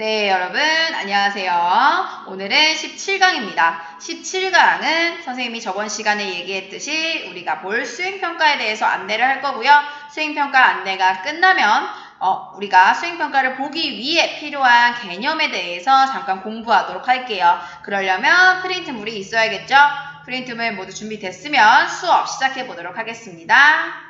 네, 여러분 안녕하세요. 오늘은 17강입니다. 17강은 선생님이 저번 시간에 얘기했듯이 우리가 볼 수행평가에 대해서 안내를 할 거고요. 수행평가 안내가 끝나면 우리가 수행평가를 보기 위해 필요한 개념에 대해서 잠깐 공부하도록 할게요. 그러려면 프린트물이 있어야겠죠? 프린트물 모두 준비됐으면 수업 시작해 보도록 하겠습니다.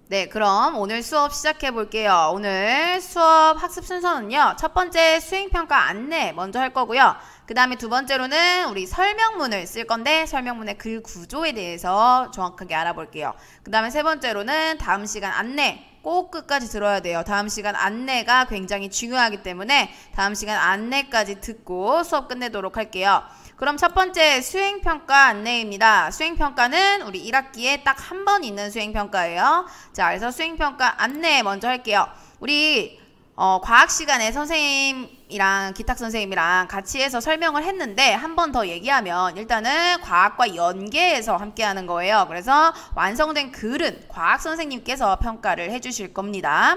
네, 그럼 오늘 수업 시작해 볼게요. 오늘 수업 학습 순서는요. 첫 번째 수행평가 안내 먼저 할 거고요. 그 다음에 두 번째로는 우리 설명문을 쓸 건데 설명문의 글 구조에 대해서 정확하게 알아볼게요. 그 다음에 세 번째로는 다음 시간 안내 꼭 끝까지 들어야 돼요. 다음 시간 안내가 굉장히 중요하기 때문에 다음 시간 안내까지 듣고 수업 끝내도록 할게요. 그럼 첫 번째 수행평가 안내입니다. 수행평가는 우리 1학기에 딱 한 번 있는 수행평가예요. 자, 그래서 수행평가 안내 먼저 할게요. 우리 과학 시간에 선생님이랑 기탁 선생님이랑 같이 해서 설명을 했는데 한 번 더 얘기하면 일단은 과학과 연계해서 함께 하는 거예요. 그래서 완성된 글은 과학 선생님께서 평가를 해주실 겁니다.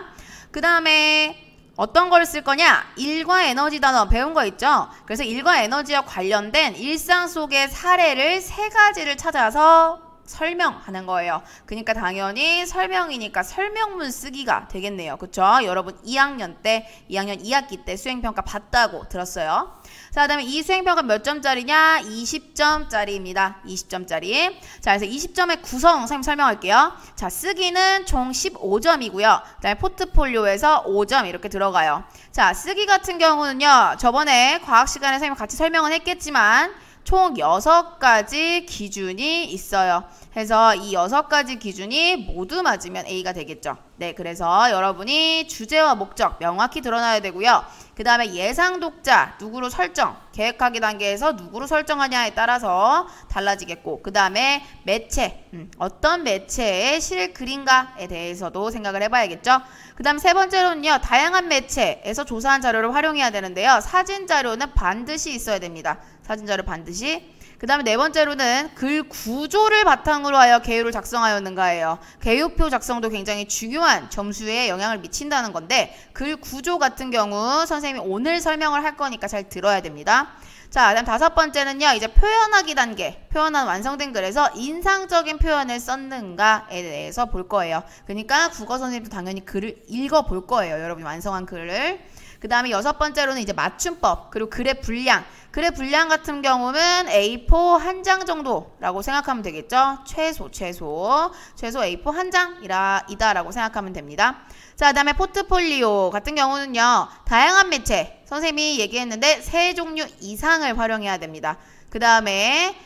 그 다음에 어떤 걸 쓸 거냐? 일과 에너지 단어 배운 거 있죠? 그래서 일과 에너지와 관련된 일상 속의 사례를 3가지를 찾아서 설명하는 거예요. 그러니까 당연히 설명이니까 설명문 쓰기가 되겠네요. 그쵸? 여러분 2학년 때, 2학년 2학기 때 수행평가 봤다고 들었어요. 자, 그 다음에 이 수행평가 몇 점짜리냐? 20점짜리입니다. 20점짜리. 자, 그래서 20점의 구성 선생님 설명할게요. 자, 쓰기는 총 15점이고요. 그 다음에 포트폴리오에서 5점 이렇게 들어가요. 자, 쓰기 같은 경우는요. 저번에 과학 시간에 선생님 같이 설명은 했겠지만 총 6가지 기준이 있어요. 그래서 이 6가지 기준이 모두 맞으면 A가 되겠죠. 네, 그래서 여러분이 주제와 목적 명확히 드러나야 되고요. 그 다음에 예상 독자 누구로 설정, 계획하기 단계에서 누구로 설정하냐에 따라서 달라지겠고, 그 다음에 매체, 어떤 매체에 실 글인가에 대해서도 생각을 해봐야겠죠. 그 다음 세 번째로는요, 다양한 매체에서 조사한 자료를 활용해야 되는데요. 사진 자료는 반드시 있어야 됩니다. 사진 자료 반드시. 그 다음에 네 번째로는 글 구조를 바탕으로 하여 개요를 작성하였는가예요. 개요표 작성도 굉장히 중요한 점수에 영향을 미친다는 건데 글 구조 같은 경우 선생님이 오늘 설명을 할 거니까 잘 들어야 됩니다. 자, 그다음 5번째는요. 이제 표현하기 단계. 표현한 완성된 글에서 인상적인 표현을 썼는가에 대해서 볼 거예요. 그러니까 국어 선생님도 당연히 글을 읽어볼 거예요. 여러분이 완성한 글을. 그 다음에 6번째로는 이제 맞춤법, 그리고 글의 분량. 글의 분량 같은 경우는 A4 한 장 정도라고 생각하면 되겠죠. 최소 A4 한 장이다라고 생각하면 됩니다. 자, 그 다음에 포트폴리오 같은 경우는요. 다양한 매체, 선생님이 얘기했는데 3종류 이상을 활용해야 됩니다. 그 다음에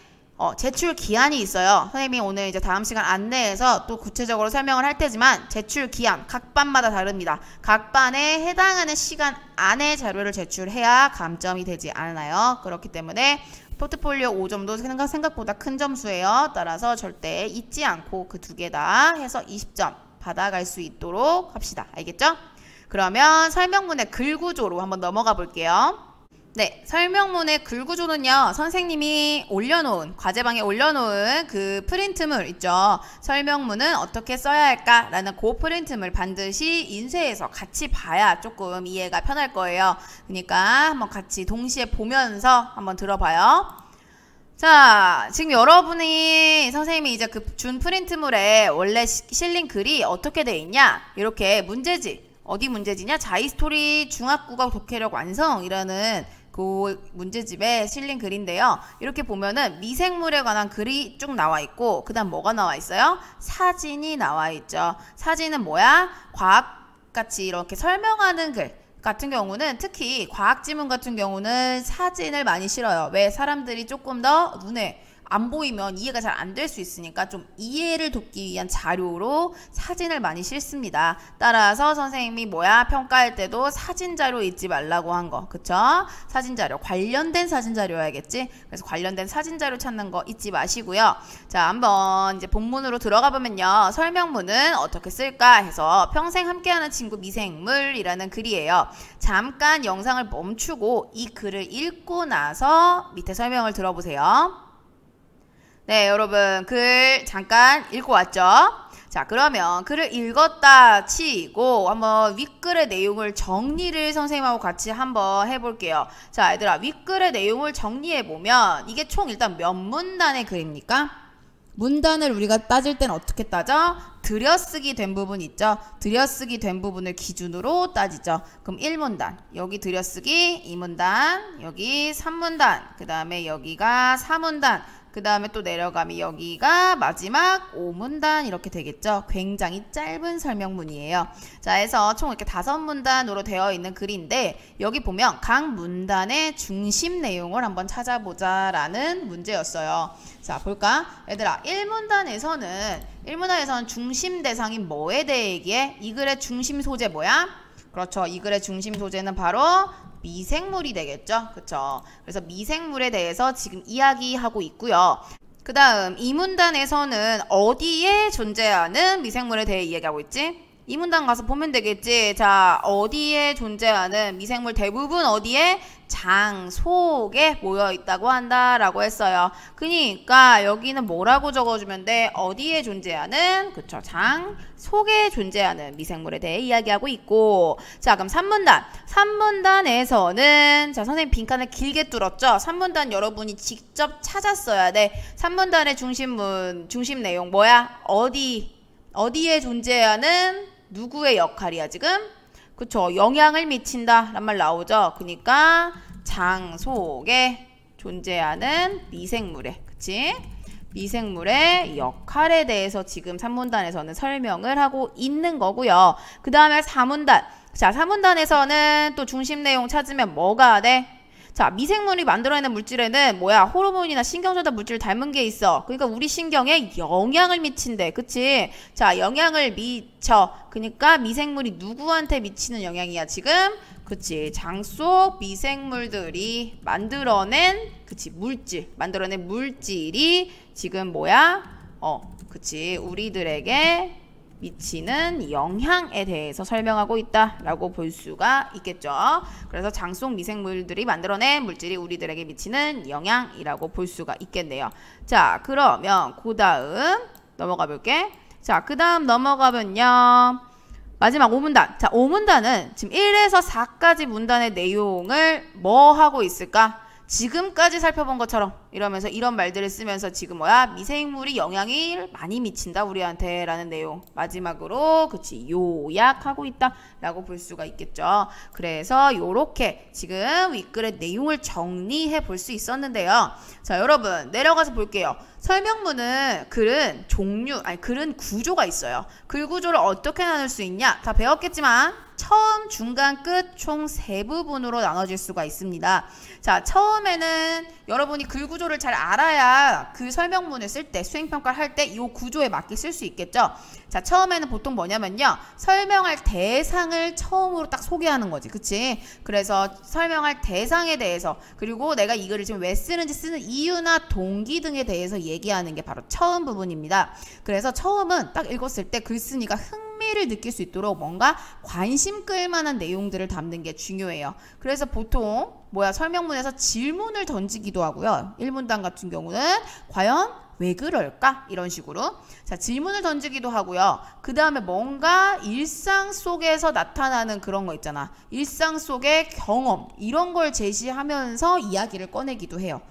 제출 기한이 있어요. 선생님이 오늘 이제 다음 시간 안내에서 또 구체적으로 설명을 할 테지만 제출 기한 각 반마다 다릅니다. 각 반에 해당하는 시간 안에 자료를 제출해야 감점이 되지 않아요. 그렇기 때문에 포트폴리오 5점도 생각보다 큰 점수예요. 따라서 절대 잊지 않고 그 2개 다 해서 20점 받아갈 수 있도록 합시다. 알겠죠? 그러면 설명문의 글 구조로 한번 넘어가 볼게요. 네, 설명문의 글 구조는요. 선생님이 올려놓은, 과제방에 올려놓은 그 프린트물 있죠. 설명문은 어떻게 써야 할까라는 그 프린트물 반드시 인쇄해서 같이 봐야 조금 이해가 편할 거예요. 그러니까 한번 같이 동시에 보면서 한번 들어봐요. 자, 지금 여러분이 선생님이 이제 그 준 프린트물에 원래 실린 글이 어떻게 돼 있냐? 이렇게 문제지. 어디 문제지냐? 자이스토리 중학국어 독해력 완성이라는 그 문제집에 실린 글인데요. 이렇게 보면은 미생물에 관한 글이 쭉 나와 있고 그 다음 뭐가 나와 있어요? 사진이 나와 있죠. 사진은 뭐야? 과학같이 이렇게 설명하는 글 같은 경우는 특히 과학지문 같은 경우는 사진을 많이 실어요. 왜? 사람들이 조금 더 눈에 안 보이면 이해가 잘 안 될 수 있으니까 좀 이해를 돕기 위한 자료로 사진을 많이 실습니다. 따라서 선생님이 평가할 때도 사진 자료 잊지 말라고 한 거. 그쵸? 사진 자료. 관련된 사진 자료여야겠지? 그래서 관련된 사진 자료 찾는 거 잊지 마시고요. 자, 한번 이제 본문으로 들어가 보면요. 설명문은 어떻게 쓸까 해서 평생 함께하는 친구 미생물이라는 글이에요. 잠깐 영상을 멈추고 이 글을 읽고 나서 밑에 설명을 들어보세요. 네, 여러분 글 잠깐 읽고 왔죠? 자, 그러면 글을 읽었다 치고 한번 윗글의 내용을 정리를 선생님하고 같이 한번 해볼게요. 자, 얘들아, 윗글의 내용을 정리해보면 이게 총 일단 몇 문단의 글입니까? 문단을 우리가 따질 때는 어떻게 따져? 들여쓰기 된 부분 있죠? 들여쓰기 된 부분을 기준으로 따지죠. 그럼 1문단, 여기 들여쓰기 2문단, 여기 3문단, 그 다음에 여기가 4문단, 그 다음에 또 내려가면 여기가 마지막 5문단 이렇게 되겠죠. 굉장히 짧은 설명문이에요. 자, 해서 총 이렇게 5문단으로 되어 있는 글인데 여기 보면 각 문단의 중심 내용을 한번 찾아보자 라는 문제였어요. 자, 볼까? 얘들아, 1문단에서는 중심 대상이 뭐에 대해 얘기해? 이 글의 중심 소재 뭐야? 그렇죠. 이 글의 중심 소재는 바로 미생물이 되겠죠. 그쵸? 그래서 미생물에 대해서 지금 이야기하고 있고요. 그 다음 이 문단에서는 어디에 존재하는 미생물에 대해 이야기하고 있지? 이 문단 가서 보면 되겠지. 자, 어디에 존재하는 미생물 대부분 어디에? 장 속에 모여 있다고 한다라고 했어요. 그러니까 여기는 뭐라고 적어주면 돼? 어디에 존재하는? 그쵸. 장 속에 존재하는 미생물에 대해 이야기하고 있고. 자, 그럼 3문단. 3문단에서는 자, 선생님 빈칸을 길게 뚫었죠? 3문단 여러분이 직접 찾았어야 돼. 3문단의 중심 내용 뭐야? 어디에 존재하는 누구의 역할이야 지금? 그쵸, 영향을 미친다 란 말 나오죠. 그러니까 장 속에 존재하는 미생물의, 그치? 미생물의 역할에 대해서 지금 3문단에서는 설명을 하고 있는 거고요. 그 다음에 4문단. 자, 4문단에서는 또 중심 내용 찾으면 뭐가 돼? 자, 미생물이 만들어내는 물질에는 뭐야? 호르몬이나 신경전달 물질을 닮은 게 있어. 그러니까 우리 신경에 영향을 미친대. 그치? 자, 영향을 미쳐. 그러니까 미생물이 누구한테 미치는 영향이야, 지금? 그치? 장 속 미생물들이 만들어낸, 그치? 만들어낸 물질이 지금 뭐야? 그치? 우리들에게 미치는 영향에 대해서 설명하고 있다라고 볼 수가 있겠죠. 그래서 장 속 미생물들이 만들어낸 물질이 우리들에게 미치는 영향이라고 볼 수가 있겠네요. 자, 그러면 그 다음 넘어가 볼게. 자, 그 다음 넘어가면요. 마지막 5문단. 자, 5문단은 지금 1에서 4까지 문단의 내용을 뭐 하고 있을까? 지금까지 살펴본 것처럼 이러면서 이런 말들을 쓰면서 지금 뭐야? 미생물이 영향을 많이 미친다 우리한테 라는 내용 마지막으로 그치 요약하고 있다 라고 볼 수가 있겠죠. 그래서 요렇게 지금 윗글의 내용을 정리해 볼 수 있었는데요. 자, 여러분 내려가서 볼게요. 설명문은 글은 글은 구조가 있어요. 글 구조를 어떻게 나눌 수 있냐? 다 배웠겠지만 처음, 중간, 끝 총 3부분으로 나눠질 수가 있습니다. 자, 처음에는 여러분이 글 구조를 잘 알아야 그 설명문을 쓸 때, 수행평가를 할 때 이 구조에 맞게 쓸 수 있겠죠. 자, 처음에는 보통 뭐냐면요. 설명할 대상을 처음으로 딱 소개하는 거지. 그치? 그래서 설명할 대상에 대해서 그리고 내가 이 글을 지금 왜 쓰는지 쓰는 이유나 동기 등에 대해서 얘기하는 게 바로 처음 부분입니다. 그래서 처음은 딱 읽었을 때 글쓴이가 흥미를 느낄 수 있도록 뭔가 관심 끌만한 내용들을 담는 게 중요해요. 그래서 보통 설명문에서 질문을 던지기도 하고요. 1문단 같은 경우는 과연 왜 그럴까? 이런 식으로 자, 질문을 던지기도 하고요. 그 다음에 뭔가 일상 속에서 나타나는 그런 거 있잖아. 일상 속의 경험 이런 걸 제시하면서 이야기를 꺼내기도 해요.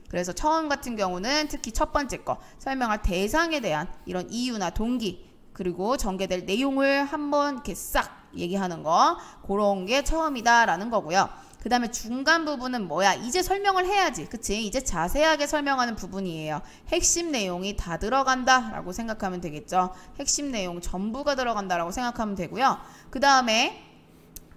그래서 처음 같은 경우는 특히 첫 번째 거 설명할 대상에 대한 이런 이유나 동기 그리고 전개될 내용을 한번 이렇게 싹 얘기하는 거 그런 게 처음이다라는 거고요. 그 다음에 중간 부분은 뭐야? 이제 설명을 해야지. 그치? 이제 자세하게 설명하는 부분이에요. 핵심 내용이 다 들어간다 라고 생각하면 되겠죠. 핵심 내용 전부가 들어간다 라고 생각하면 되고요. 그 다음에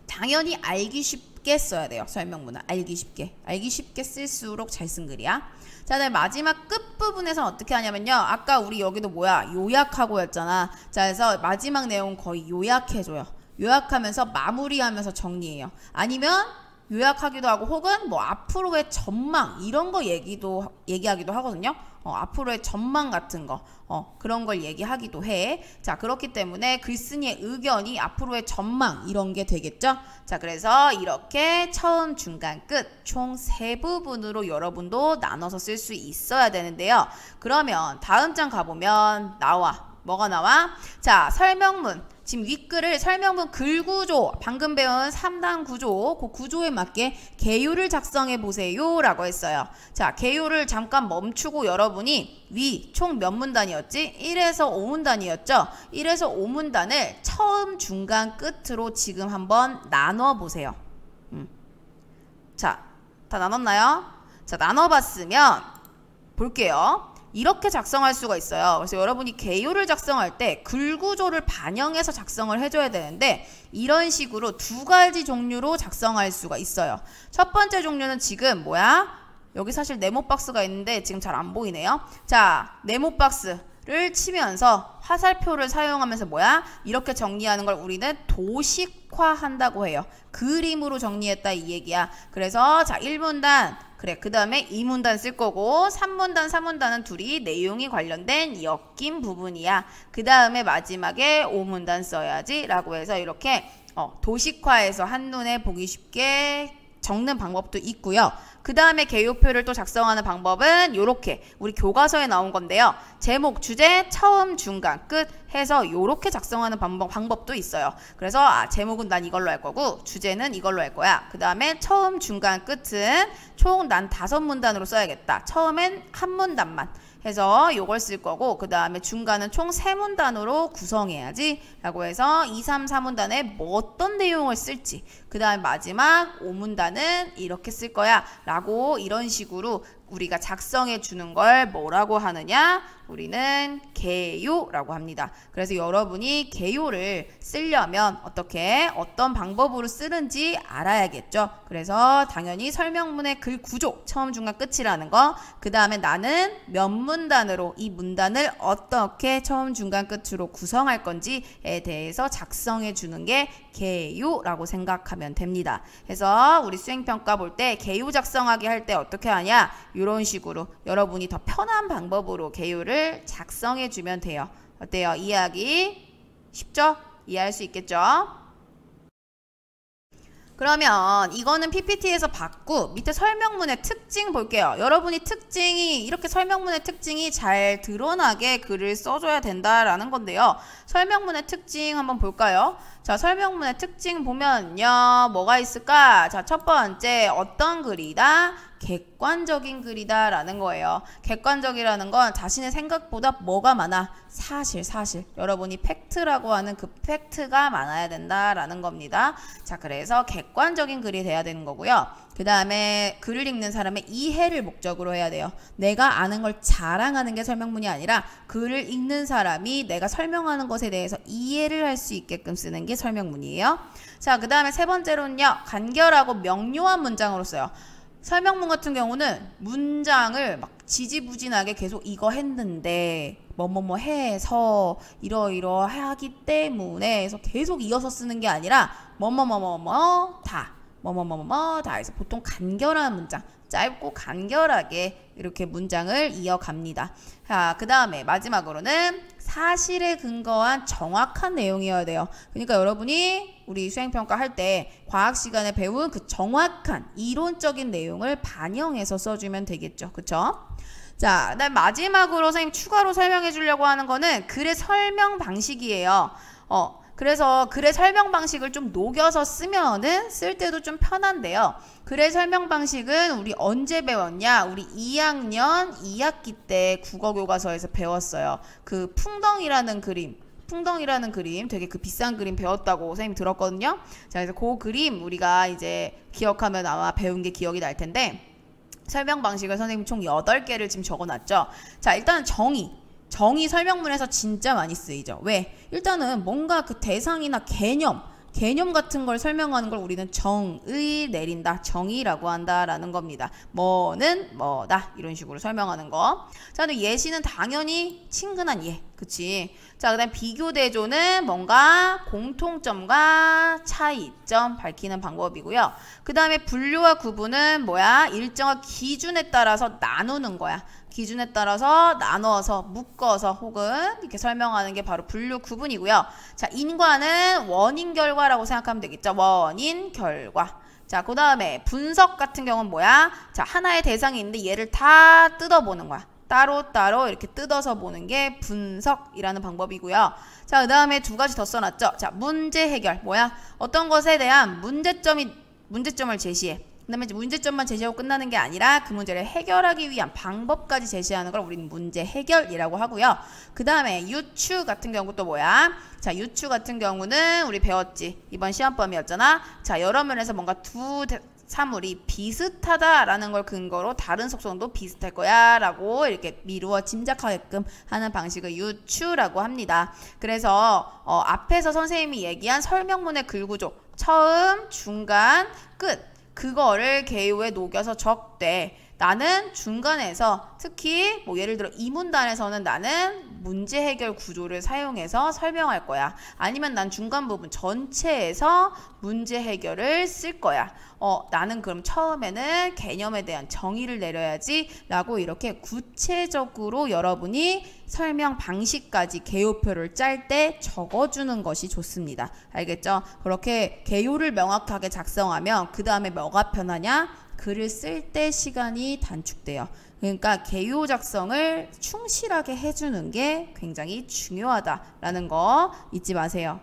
당연히 알기 쉽게 써야 돼요. 설명문은 알기 쉽게 쓸수록 잘 쓴 글이야. 자, 네, 마지막 끝부분에서는 어떻게 하냐면요. 아까 우리 여기도 요약하고 였잖아. 자, 그래서 마지막 내용 거의 요약해줘요. 요약하면서 마무리하면서 정리해요. 아니면 요약하기도 하고 혹은 앞으로의 전망 이런 거 얘기하기도 하거든요. 앞으로의 전망 같은 거 그런 걸 얘기하기도 해. 자, 그렇기 때문에 글쓴이의 의견이 앞으로의 전망 이런 게 되겠죠. 자, 그래서 이렇게 처음, 중간, 끝 총 3부분으로 여러분도 나눠서 쓸 수 있어야 되는데요. 그러면 다음 장 가보면 나와. 뭐가 나와? 자, 설명문. 지금 윗글을 설명문 글구조, 방금 배운 3단 구조, 그 구조에 맞게 개요를 작성해 보세요 라고 했어요. 자, 개요를 잠깐 멈추고 여러분이 위 총 몇 문단이었지? 1에서 5문단이었죠? 1에서 5문단을 처음, 중간, 끝으로 지금 한번 나눠 보세요. 자, 다 나눴나요? 자, 나눠봤으면 볼게요. 이렇게 작성할 수가 있어요. 그래서 여러분이 개요를 작성할 때 글구조를 반영해서 작성을 해줘야 되는데 이런 식으로 두 가지 종류로 작성할 수가 있어요. 첫 번째 종류는 지금 뭐야? 여기 사실 네모 박스가 있는데 지금 잘 안 보이네요. 자, 네모 박스를 치면서 화살표를 사용하면서 뭐야? 이렇게 정리하는 걸 우리는 도식화한다고 해요. 그림으로 정리했다 이 얘기야. 그래서 자, 1문단 그래, 그 다음에 2문단 쓸 거고 3문단, 4문단은 둘이 내용이 관련된 엮인 부분이야. 그 다음에 마지막에 5문단 써야지 라고 해서 이렇게 도식화해서 한눈에 보기 쉽게 적는 방법도 있고요. 그 다음에 개요표를 또 작성하는 방법은 이렇게 우리 교과서에 나온 건데요. 제목, 주제, 처음, 중간, 끝 해서 이렇게 작성하는 방법도 있어요. 그래서 제목은 난 이걸로 할 거고 주제는 이걸로 할 거야. 그 다음에 처음, 중간, 끝은 총 난 5문단으로 써야겠다. 처음엔 한 문단만 해서 이걸 쓸 거고 그 다음에 중간은 총 3문단으로 구성해야지 라고 해서 2, 3, 4문단에 뭐 어떤 내용을 쓸지 그 다음에 마지막 5문단은 이렇게 쓸 거야 라고 이런 식으로 우리가 작성해 주는 걸 뭐라고 하느냐? 우리는 개요라고 합니다. 그래서 여러분이 개요를 쓰려면 어떤 방법으로 쓰는지 알아야겠죠. 그래서 당연히 설명문의 글 구조, 처음, 중간, 끝이라는 거, 그 다음에 나는 몇 문단으로 이 문단을 어떻게 처음, 중간, 끝으로 구성할 건지에 대해서 작성해 주는 게 개요라고 생각하면 됩니다. 그래서 우리 수행평가 볼 때 개요 작성하기 할 때 어떻게 하냐? 이런 식으로 여러분이 더 편한 방법으로 개요를 작성해 주면 돼요. 어때요? 이해하기 쉽죠? 이해할 수 있겠죠? 그러면 이거는 PPT에서 봤고 밑에 설명문의 특징 볼게요. 여러분이 특징이 이렇게 설명문의 특징이 잘 드러나게 글을 써줘야 된다라는 건데요. 설명문의 특징 한번 볼까요? 자, 설명문의 특징 보면요. 뭐가 있을까? 자, 첫 번째 어떤 글이다? 객관적인 글이다 라는 거예요. 객관적이라는 건 자신의 생각보다 뭐가 많아? 사실. 여러분이 팩트라고 하는 그 팩트가 많아야 된다라는 겁니다. 자, 그래서 객관적인 글이 돼야 되는 거고요. 그 다음에 글을 읽는 사람의 이해를 목적으로 해야 돼요. 내가 아는 걸 자랑하는 게 설명문이 아니라 글을 읽는 사람이 내가 설명하는 것에 대해서 이해를 할 수 있게끔 쓰는 게 설명문이에요. 자, 그 다음에 세 번째로는요. 간결하고 명료한 문장으로 써요. 설명문 같은 경우는 문장을 막 지지부진하게 계속 이거 했는데 뭐뭐뭐 해서 이러이러하기 때문에 해서 계속 이어서 쓰는 게 아니라 뭐뭐뭐뭐뭐 다 뭐뭐뭐뭐 다 해서 보통 간결한 문장 짧고 간결하게 이렇게 문장을 이어갑니다. 자, 그 다음에 마지막으로는 사실에 근거한 정확한 내용이어야 돼요. 그러니까 여러분이 우리 수행평가 할 때 과학 시간에 배운 그 정확한 이론적인 내용을 반영해서 써주면 되겠죠. 그쵸? 자, 그다음 마지막으로 선생님 추가로 설명해 주려고 하는 거는 글의 설명 방식이에요. 그래서 글의 설명 방식을 좀 녹여서 쓰면은 쓸 때도 좀 편한데요. 글의 설명 방식은 우리 언제 배웠냐? 우리 2학년 2학기 때 국어교과서에서 배웠어요. 그 풍덩이라는 그림 되게 그 비싼 그림 배웠다고 선생님 들었거든요. 자, 그래서 그 그림 우리가 이제 기억하면 아마 배운 게 기억이 날 텐데 설명 방식을 선생님 총 8개를 지금 적어놨죠. 자, 일단 정의 설명문에서 진짜 많이 쓰이죠. 왜? 일단은 뭔가 그 대상이나 개념 같은 걸 설명하는 걸 우리는 정의 내린다. 정의라고 한다라는 겁니다. 뭐는 뭐다. 이런 식으로 설명하는 거. 자, 근데 예시는 당연히 친근한 예. 그치? 자, 그 다음 비교대조는 뭔가 공통점과 차이점 밝히는 방법이고요. 그 다음에 분류와 구분은 뭐야? 일정한 기준에 따라서 나누는 거야. 기준에 따라서 나눠서 묶어서 혹은 이렇게 설명하는 게 바로 분류 구분이고요. 자, 인과는 원인 결과라고 생각하면 되겠죠. 원인 결과. 자, 그 다음에 분석 같은 경우는 뭐야? 자, 하나의 대상이 있는데 얘를 다 뜯어보는 거야. 따로따로 이렇게 뜯어서 보는 게 분석이라는 방법이고요. 자, 그 다음에 두 가지 더 써놨죠. 자, 문제 해결. 뭐야? 어떤 것에 대한 문제점을 제시해. 그 다음에 문제점만 제시하고 끝나는 게 아니라 그 문제를 해결하기 위한 방법까지 제시하는 걸 우리는 문제 해결이라고 하고요. 그 다음에 유추 같은 경우 또 뭐야? 자, 유추 같은 경우는 우리 배웠지. 이번 시험범위였잖아. 자, 여러 면에서 뭔가 두 사물이 비슷하다라는 걸 근거로 다른 속성도 비슷할 거야 라고 이렇게 미루어 짐작하게끔 하는 방식을 유추라고 합니다. 그래서 앞에서 선생님이 얘기한 설명문의 글구조 처음, 중간, 끝 그거를 개요에 녹여서 적되 나는 중간에서 특히 뭐 예를 들어 이 문단에서는 나는 문제 해결 구조를 사용해서 설명할 거야. 아니면 난 중간 부분 전체에서 문제 해결을 쓸 거야. 나는 그럼 처음에는 개념에 대한 정의를 내려야지 라고 이렇게 구체적으로 여러분이 설명 방식까지 개요표를 짤 때 적어주는 것이 좋습니다. 알겠죠? 그렇게 개요를 명확하게 작성하면 그 다음에 뭐가 편하냐? 글을 쓸 때 시간이 단축돼요. 그러니까 개요 작성을 충실하게 해주는 게 굉장히 중요하다라는 거 잊지 마세요.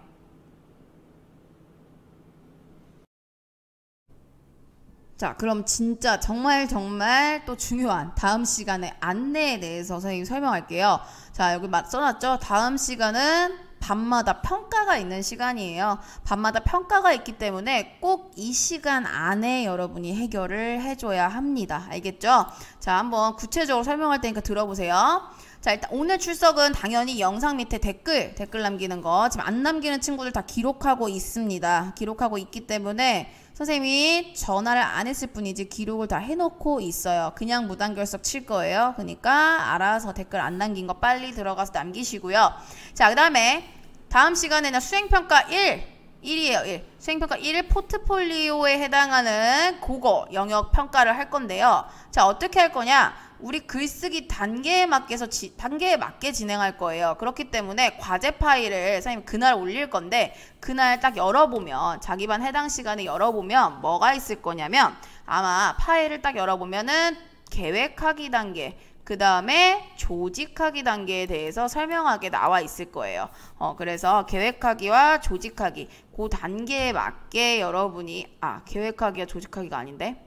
자, 그럼 진짜 정말 또 중요한 다음 시간에 안내에 대해서 선생님이 설명할게요. 자, 여기 써놨죠? 다음 시간은 밤마다 평가가 있는 시간이에요. 밤마다 평가가 있기 때문에 꼭 이 시간 안에 여러분이 해결을 해줘야 합니다. 알겠죠? 자, 한번 구체적으로 설명할 테니까 들어보세요. 자, 일단 오늘 출석은 당연히 영상 밑에 댓글 남기는 거 지금 안 남기는 친구들 다 기록하고 있습니다. 기록하고 있기 때문에 선생님이 전화를 안 했을 뿐이지 기록을 다 해놓고 있어요. 그냥 무단결석 칠 거예요. 그러니까 알아서 댓글 안 남긴 거 빨리 들어가서 남기시고요. 자, 그 다음에 다음 시간에는 수행평가 1이에요. 1. 수행평가 1 포트폴리오에 해당하는 국어 영역 평가를 할 건데요. 자, 어떻게 할 거냐? 우리 글쓰기 단계에 맞게 진행할 거예요. 그렇기 때문에 과제 파일을 선생님 그날 올릴 건데 그날 딱 열어보면 자기 반 해당 시간에 열어보면 뭐가 있을 거냐면 아마 파일을 딱 열어보면은 계획하기 단계 그 다음에 조직하기 단계에 대해서 설명하게 나와 있을 거예요. 그래서 계획하기와 조직하기 그 단계에 맞게 여러분이 계획하기와 조직하기가 아닌데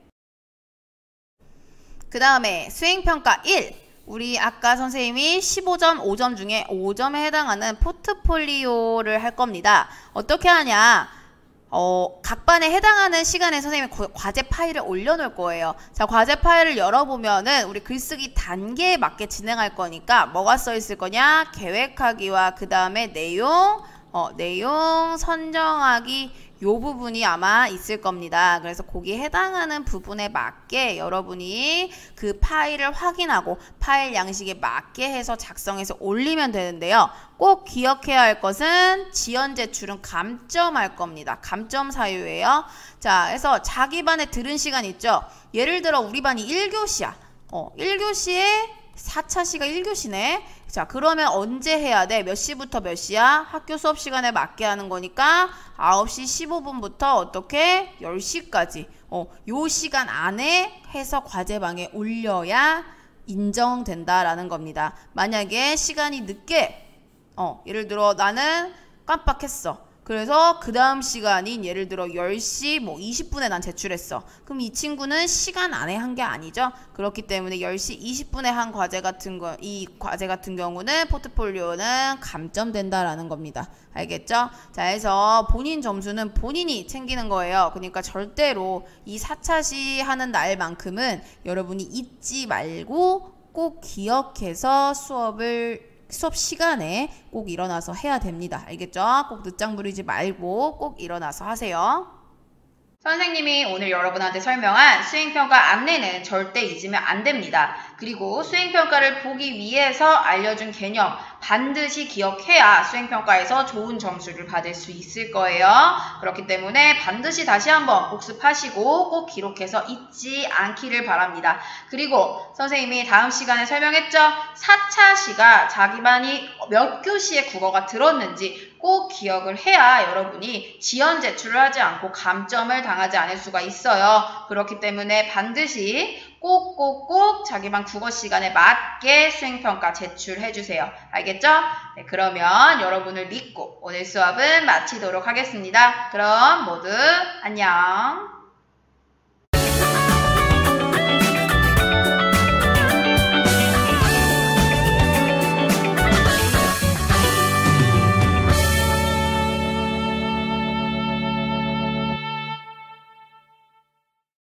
그 다음에 수행평가 1 우리 아까 선생님이 15점 5점 중에 5점에 해당하는 포트폴리오를 할 겁니다. 어떻게 하냐 각 반에 해당하는 시간에 선생님이 과제 파일을 올려놓을 거예요. 자, 과제 파일을 열어보면은 우리 글쓰기 단계에 맞게 진행할 거니까 뭐가 써 있을 거냐 계획하기와 그 다음에 내용 선정하기 요 부분이 아마 있을 겁니다. 그래서 거기에 해당하는 부분에 맞게 여러분이 그 파일을 확인하고 파일 양식에 맞게 해서 작성해서 올리면 되는데요. 꼭 기억해야 할 것은 지연 제출은 감점할 겁니다. 감점 사유예요. 자, 그래서 자기 반에 들은 시간 있죠. 예를 들어 우리 반이 1교시야. 1교시에 4차 시가 1교시네. 자, 그러면 언제 해야 돼? 몇 시부터 몇 시야? 학교 수업 시간에 맞게 하는 거니까 9시 15분부터 어떻게? 10시까지. 요 시간 안에 해서 과제방에 올려야 인정된다라는 겁니다. 만약에 시간이 늦게 예를 들어 나는 깜빡했어. 그래서 그 다음 시간인 예를 들어 10시 20분에 난 제출했어. 그럼 이 친구는 시간 안에 한 게 아니죠. 그렇기 때문에 10시 20분에 한 과제 같은 이 과제 같은 경우는 포트폴리오는 감점된다라는 겁니다. 알겠죠? 자, 해서 본인 점수는 본인이 챙기는 거예요. 그러니까 절대로 이 4차시 하는 날만큼은 여러분이 잊지 말고 꼭 기억해서 수업 시간에 꼭 일어나서 해야 됩니다. 알겠죠? 꼭 늦장 부리지 말고 꼭 일어나서 하세요. 선생님이 오늘 여러분한테 설명한 수행평가 안내는 절대 잊으면 안 됩니다. 그리고 수행평가를 보기 위해서 알려준 개념 반드시 기억해야 수행평가에서 좋은 점수를 받을 수 있을 거예요. 그렇기 때문에 반드시 다시 한번 복습하시고 꼭 기록해서 잊지 않기를 바랍니다. 그리고 선생님이 다음 시간에 설명했죠? 4차 시가 자기 반이 몇 교시의 국어가 들었는지 꼭 기억을 해야 여러분이 지연 제출을 하지 않고 감점을 당하지 않을 수가 있어요. 그렇기 때문에 반드시 꼭꼭꼭 자기 반 국어 시간에 맞게 수행평가 제출해주세요. 알겠죠? 네, 그러면 여러분을 믿고 오늘 수업은 마치도록 하겠습니다. 그럼 모두 안녕.